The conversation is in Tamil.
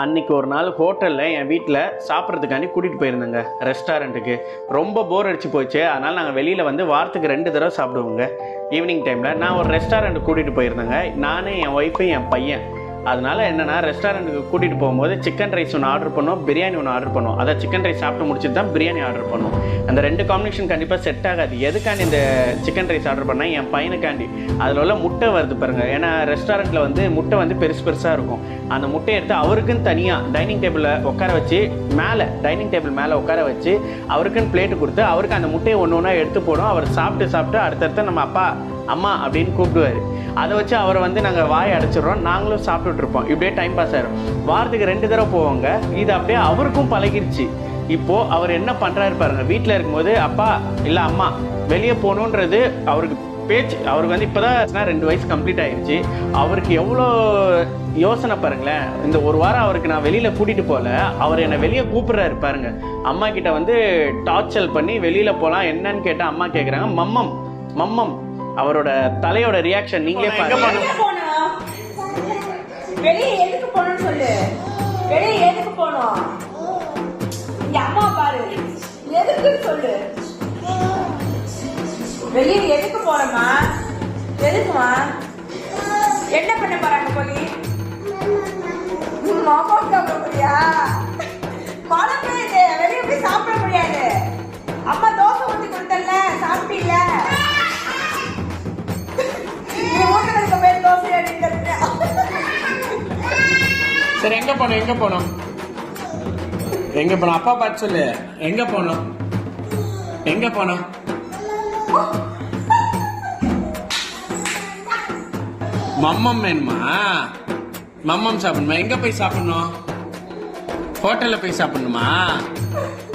அன்றைக்கி ஒரு நாள் ஹோட்டலில் என் வீட்டில் சாப்பிட்றதுக்காண்டி கூட்டிகிட்டு போயிருந்தேங்க ரெஸ்டாரண்ட்டுக்கு. ரொம்ப போர் அடிச்சு போச்சு. அதனால் நாங்கள் வெளியில் வந்து வாரத்துக்கு 2 தடவை சாப்பிடுவோங்க. ஈவினிங் டைமில் நான் ஒரு ரெஸ்டாரண்ட்டுக்கு கூட்டிகிட்டு போயிருந்தேங்க. நான், என் ஒய்ஃபு, என் பையன். அதனால் என்னென்னா ரெஸ்டாரண்ட்டுக்கு கூட்டிகிட்டு போகும்போது சிக்கன் ரைஸ் ஒன்று ஆர்டர் பண்ணோம், பிரியாணி ஒன்று ஆர்டர் பண்ணோம். அதை சிக்கன் ரைஸ் சாப்பிட்டு முடிச்சுட்டு தான் பிரியாணி ஆர்டர் பண்ணோம். அந்த 2 காம்பினேஷன் கண்டிப்பாக செட் ஆகாது. எதுக்காண்டி இந்த சிக்கன் ரைஸ் ஆர்டர் பண்ணால் என் பையனுக்காண்டி அதில் உள்ள முட்டை வருது பாருங்கள். ஏன்னா ரெஸ்டாரண்ட்டில் வந்து முட்டை வந்து பெருசாக இருக்கும். அந்த முட்டையை எடுத்து அவருக்குன்னு தனியாக டைனிங் டேபிளில் உட்கார வச்சு டைனிங் டேபிள் மேலே உட்கார வச்சு அவருக்குன்னு பிளேட்டு கொடுத்து அவருக்கு அந்த முட்டையை ஒன்று ஒன்றா எடுத்து போடும். அவர் சாப்பிட்டு அடுத்தடுத்து நம்ம அப்பா அம்மா அப்படின்னு கூப்பிடுவார். அதை வச்சு அவரை வந்து நாங்கள் வாயை அடைச்சிடுறோம், நாங்களும் சாப்பிட்டுட்டு இருப்போம். இப்படியே டைம் பாஸ் ஆகிடும். வாரத்துக்கு 2 தடவை போவாங்க. இது அப்படியே அவருக்கும் பழகிடுச்சு. இப்போது அவர் என்ன பண்ணுறாரு பாருங்கள். வீட்டில் இருக்கும்போது அப்பா இல்லை அம்மா வெளியே போகணுன்றது அவருக்கு பேச்சு. அவருக்கு வந்து இப்போ தான் 2 வயசு கம்ப்ளீட் ஆகிடுச்சு. அவருக்கு எவ்வளோ யோசனை பாருங்களேன். இந்த ஒரு வாரம் அவருக்கு நான் வெளியில் கூட்டிகிட்டு போகல, அவர் என்னை வெளியே கூப்பிட்றாரு பாருங்கள். அம்மா கிட்ட வந்து டார்ச்சர் பண்ணி வெளியில் போகலாம் என்னன்னு கேட்டால் அம்மா கேட்குறாங்க மம்மம் மம்மம். அவரோட தலையோட ரியாக்ஷன் நீங்களே பாருங்க. வெளியே எதுக்கு போகணும்னு சொல்லு. வெளியே எதுக்கு போகணும்? இங்க அம்மா பாரு, எதுக்கு சொல்லு. வெளியே எதுக்கு போறோமா? எதுக்குமா? என்ன பண்ண போறாங்க போய்? மாமா சாப்பிட முடியா? மழை பெய்யுது, வெளியே போய் சாப்பிட முடியாது. அம்மா தோசை ஊத்தி கொடுத்தல, சாப்பிட்டீல? சரி, எங்க போனோம் அப்பா பார்த்து சொல்லு. எங்க போனோம் மம்மம் வேணுமா? மம்மம் சாப்பிடணுமா? எங்க போய் சாப்பிடணும்? ஹோட்டல்ல போய் சாப்பிடணுமா?